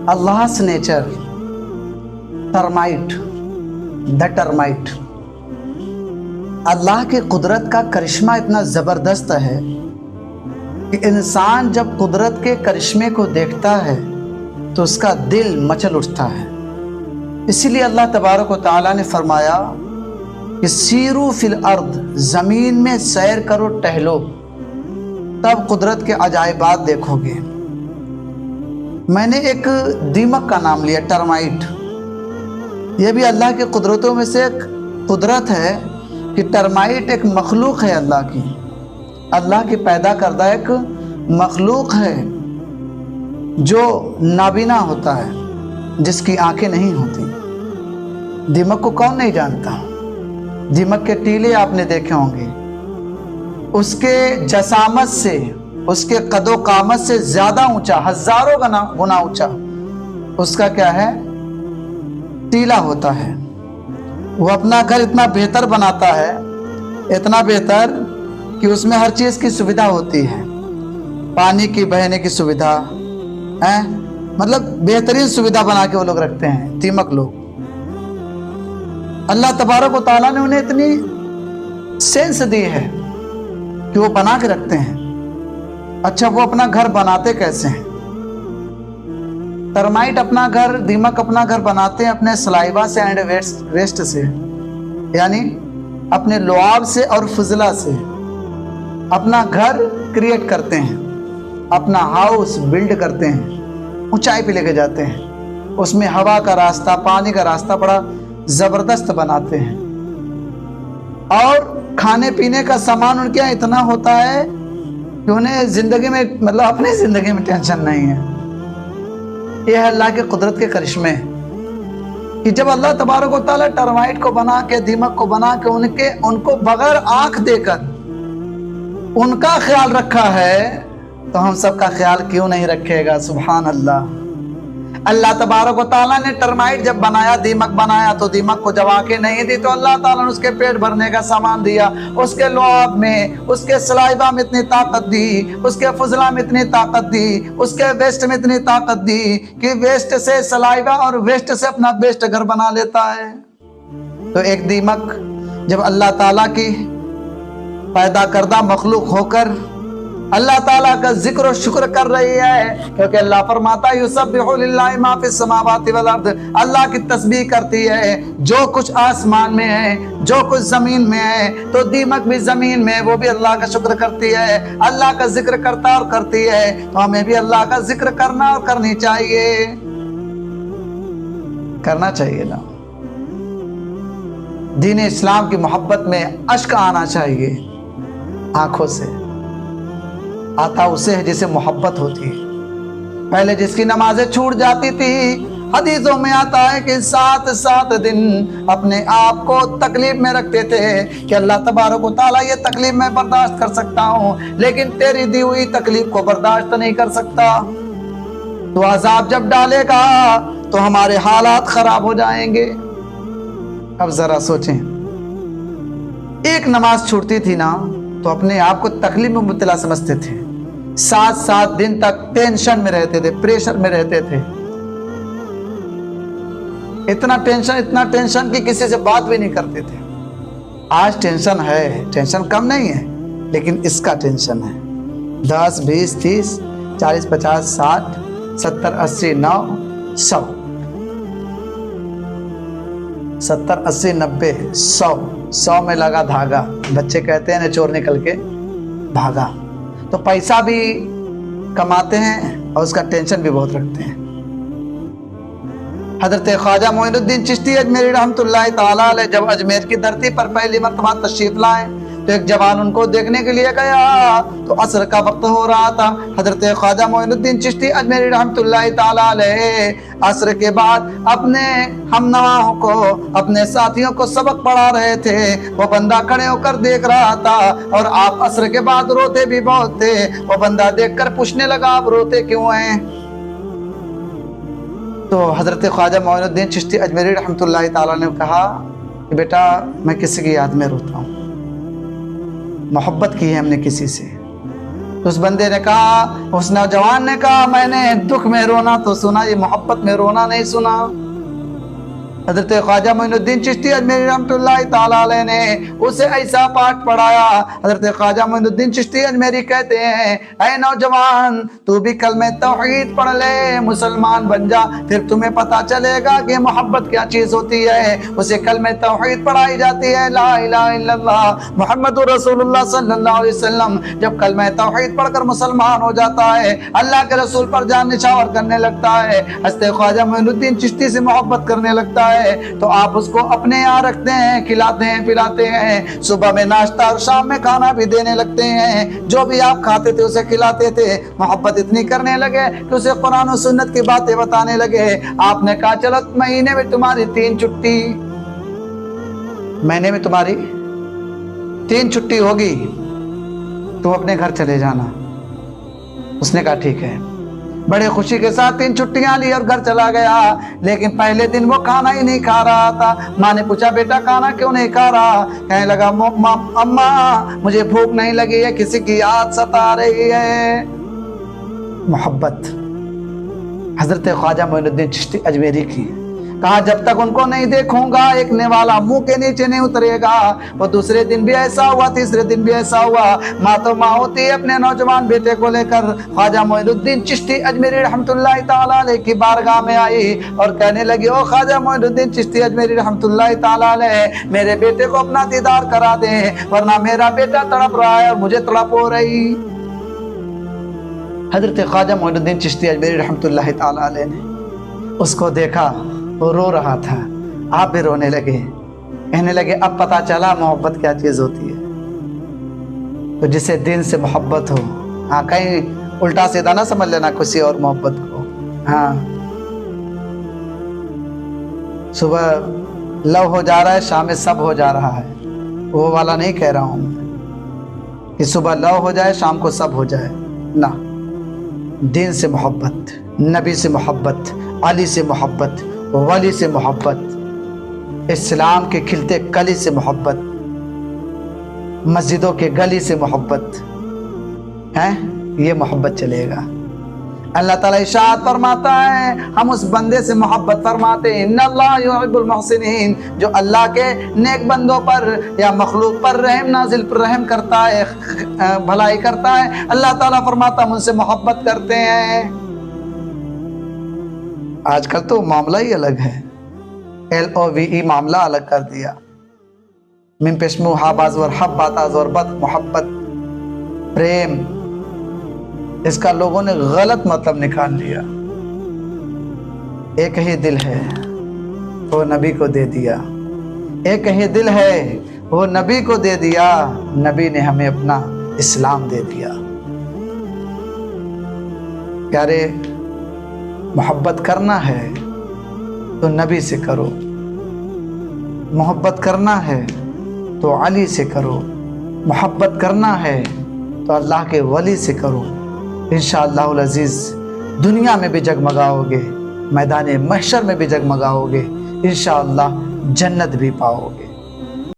Allah's nature, termite, the termite. अल्लाह की कुदरत का करिश्मा इतना ज़बरदस्त है कि इंसान जब कुदरत के करिश्मे को देखता है तो उसका दिल मचल उठता है। इसीलिए अल्लाह तबारक व तआला ने फरमाया कि सीरू फिल अर्द, ज़मीन में सैर करो, टहलो, तब कुदरत के अजायबात देखोगे। मैंने एक दीमक का नाम लिया, टर्माइट। यह भी अल्लाह की कुदरतों में से एक कुदरत है कि टर्माइट एक मखलूक है अल्लाह की, अल्लाह की पैदा करदा एक मखलूक है जो नाबीना होता है, जिसकी आंखें नहीं होती। दीमक को कौन नहीं जानता? दीमक के टीले आपने देखे होंगे। उसके जसामत से, उसके कदो कामत से ज्यादा ऊंचा, हजारों गुना ऊंचा उसका क्या है? टीला होता है। वो अपना घर इतना बेहतर बनाता है, इतना बेहतर कि उसमें हर चीज की सुविधा होती है। पानी की बहने की सुविधा है, मतलब बेहतरीन सुविधा बना के वो लोग रखते हैं, दीमक लोग। अल्लाह तबारक व तआला ने उन्हें इतनी सेंस दी है कि वो बना के रखते हैं। अच्छा, वो अपना घर बनाते कैसे हैं? टर्माइट अपना घर, दीमक अपना घर बनाते हैं अपने सलाइवा से एंड वेस्ट से, यानी अपने लुआब से और फजला से अपना घर क्रिएट करते हैं, अपना हाउस बिल्ड करते हैं, ऊंचाई पे लेके जाते हैं। उसमें हवा का रास्ता, पानी का रास्ता बड़ा जबरदस्त बनाते हैं। और खाने पीने का सामान उनके यहाँ इतना होता है कि उन्हें जिंदगी में, मतलब अपनी जिंदगी में टेंशन नहीं है। यह है अल्लाह के कुदरत के करिश्मे कि जब अल्लाह तबारक व तआला टर्माइट को बना के, दीमक को बना के उनको बगैर आंख देकर उनका ख्याल रखा है, तो हम सबका ख्याल क्यों नहीं रखेगा? सुभान अल्लाह। अल्लाह तबारक व तआला ने टर्माइट जब बनाया, दीमक बनाया, तो दीमक को जब आंखें नहीं दी तो अल्लाह ताला ने उसके पेट भरने का सामान दिया। उसके लुआब में, उसके सलाइबा में इतनी ताकत दी, उसके फजला में इतनी ताकत दी, उसके वेस्ट में इतनी ताकत दी कि वेस्ट से सलाइबा और वेस्ट से अपना बेस्ट घर बना लेता है। तो एक दीमक जब अल्लाह ताला की पैदा करदा मखलूक होकर अल्लाह ताला का जिक्र और शुक्र कर रही है, क्योंकि अल्लाह फरमाता है युसब्बिहु लिल्लाहि मा फिस समावाति वल अर्द, अल्लाह की तस्बीह करती है जो कुछ आसमान में है, जो कुछ जमीन में है। तो दीमक भी जमीन में, वो भी अल्लाह का शुक्र करती है, अल्लाह का जिक्र करता और करती है। तो हमें भी अल्लाह का जिक्र करना और करनी चाहिए, करना चाहिए ना। दीन इस्लाम की मोहब्बत में अश्क आना चाहिए, आंखों से आता उसे है जिसे मोहब्बत होती है। पहले जिसकी नमाजें छूट जाती थी, हदीसों में आता है कि 7 दिन अपने आप को तकलीफ में रखते थे कि अल्लाह तबारक व तआला ये तकलीफ मैं बर्दाश्त कर सकता हूँ, लेकिन तेरी दी हुई तकलीफ को बर्दाश्त नहीं कर सकता। तो अजाब जब डालेगा तो हमारे हालात खराब हो जाएंगे। अब जरा सोचें, एक नमाज छूटती थी ना तो अपने आप को तकलीफ में मुब्तला समझते थे। 7 दिन तक टेंशन में रहते थे, प्रेशर में रहते थे। इतना टेंशन कि किसी से बात भी नहीं करते थे। आज टेंशन है, टेंशन कम नहीं है, लेकिन इसका टेंशन है। 10, 20, 30, 40, 50, 60, 70, 80, 90, 100, 70, 80, 90, 100 में लगा धागा। बच्चे कहते हैं ना, चोर निकल के भागा। तो पैसा भी कमाते हैं और उसका टेंशन भी बहुत रखते हैं। हजरत ख्वाजा मोइनुद्दीन चिश्ती अजमेरी रहमतुल्लाह ताला अलैह जब अजमेर की धरती पर पहली मर्तबा तशरीफ लाए तो एक जवान उनको देखने के लिए गया। तो असर का वक्त हो रहा था। हजरत ख्वाजा मोइनुद्दीन चिश्ती अजमेरी रहमतुल्लाह ताला अलैह असर के बाद अपने हमनवाओं को, अपने साथियों को सबक पढ़ा रहे थे। वो बंदा खड़े होकर देख रहा था और आप असर के बाद रोते भी बहुत थे। वो बंदा देखकर पूछने लगा, आप रोते क्यों हैं? तो हजरत ख्वाजा मोइनुद्दीन चिश्ती अजमेरी रहमतुल्लाह ताला ने कहा कि बेटा, मैं किसी की याद में रोता हूँ, मोहब्बत की है हमने किसी से। تو اس بندے نے کہا، اس نوجوان نے کہا، میں نے دکھ میں رونا تو سنا، یہ محبت میں رونا نہیں سنا۔ حضرت خواجہ معین الدین چشتی اجمیری رحمۃ اللہ تعالیٰ علیہ نے اسے ایسا پاٹ پڑھایا۔ حضرت خواجہ معین الدین چشتی اجمیری کہتے ہیں، اے نوجوان تو بھی کلمہ توحید پڑھ لے، مسلمان بن جا، پھر تمہیں پتا چلے گا کہ محبت کیا چیز ہوتی ہے۔ اسے کلمہ توحید پڑھائی جاتی ہے، لا الہ الا اللہ محمد رسول اللہ صلی اللہ علیہ وسلم۔ جب کلمہ توحید پڑھ کر مسلمان ہو جاتا ہے، اللہ کے رسول پر جان نچھاور کرنے لگتا ہے، حضرت خواجہ معین الدین چشتی سے محبت کرنے لگتا ہے، تو آپ اس کو اپنے یہاں رکھتے ہیں، کھلاتے ہیں، پلاتے ہیں، صبح میں ناشتہ اور شام میں کھانا بھی دینے لگتے ہیں، جو بھی آپ کھاتے تھے اسے کھلاتے تھے۔ محبت اتنی کرنے لگے کہ اسے قرآن و سنت کی باتیں بتانے لگے۔ آپ نے کہا چلو مہینے میں تمہاری 3 چھٹی، مہینے میں تمہاری 3 چھٹی ہوگی، تم اپنے گھر چلے جانا۔ اس نے کہا ٹھیک ہے، بڑے خوشی کے ساتھ 3 چھٹیاں لی اور گھر چلا گیا۔ لیکن پہلے دن وہ کھانا ہی نہیں کھا رہا تھا۔ ماں نے پوچھا بیٹا کھانا کیوں نہیں کھا رہا؟ کہنے لگا اماں مجھے بھوک نہیں لگی ہے، کسی کی یاد ستا رہی ہے۔ محبت حضرت خواجہ معین الدین چشتی اجمیری کی، کہا جب تک ان کو نہیں دیکھوں گا ایک نوالا منہ کے نیچے نہیں اترے گا۔ وہ دوسرے دن بھی ایسا ہوا، تیسرے دن بھی ایسا ہوا۔ ماں تو ماں ہوتی ہے، اپنے نوجوان بیٹے کو لے کر خواجہ معین الدین چشتی اجمیری رحمۃ اللہ تعالیٰ علیہ کی بارگاہ میں آئی اور کہنے لگی، او خواجہ معین الدین چشتی اجمیری رحمۃ اللہ تعالیٰ علیہ، میرے بیٹے کو اپنا دیدار کرا دیں، ورنہ میرا بیٹا تڑپ رہا ہے اور مجھے تڑپ ہو رہی۔ حضرت خواجہ معین الدین چشتی اجمیری رحمۃ اللہ تعالیٰ علیہ نے اس کو دیکھا، وہ رو رہا تھا، آپ بھی رونے لگے، کہنے لگے اب پتا چلا محبت کیا چیز ہوتی ہے۔ تو جسے دین سے محبت ہو، ہاں کہیں الٹا سیدھا نہ سمجھ لینا کسی اور محبت کو، ہاں صبح لو ہو جا رہا ہے شام میں سب ہو جا رہا ہے، وہ والا نہیں کہہ رہا ہوں کہ صبح لو ہو جائے شام کو سب ہو جائے، نہ، دین سے محبت، نبی سے محبت، علی سے محبت، ولی سے محبت، اسلام کے کھلتے کلی سے محبت، مسجدوں کے گلی سے محبت ہے، یہ محبت چلے گا۔ اللہ تعالیٰ ارشاد فرماتا ہے، ہم اس بندے سے محبت فرماتے ہیں، ان اللہ یحب المحسنین، جو اللہ کے نیک بندوں پر یا مخلوق پر رحم کرتا ہے، بھلائی کرتا ہے، اللہ تعالیٰ فرماتا ہم ان سے محبت کرتے ہیں۔ آج کل تو معاملہ ہی الگ ہے، LOVE معاملہ الگ کر دیا، من پشمو حاباز اور حبات آز اور بد محبت پریم، اس کا لوگوں نے غلط مطلب نکال لیا۔ ایک ہی دل ہے وہ نبی کو دے دیا، ایک ہی دل ہے وہ نبی کو دے دیا، نبی نے ہمیں اپنا اسلام دے دیا۔ پیارے، محبت کرنا ہے تو نبی سے کرو، محبت کرنا ہے تو علی سے کرو، محبت کرنا ہے تو اللہ کے ولی سے کرو، انشاءاللہ العزیز دنیا میں بھی جگمگاؤ گے، میدان محشر میں بھی جگمگاؤ گے، انشاءاللہ جنت بھی پاؤ گے۔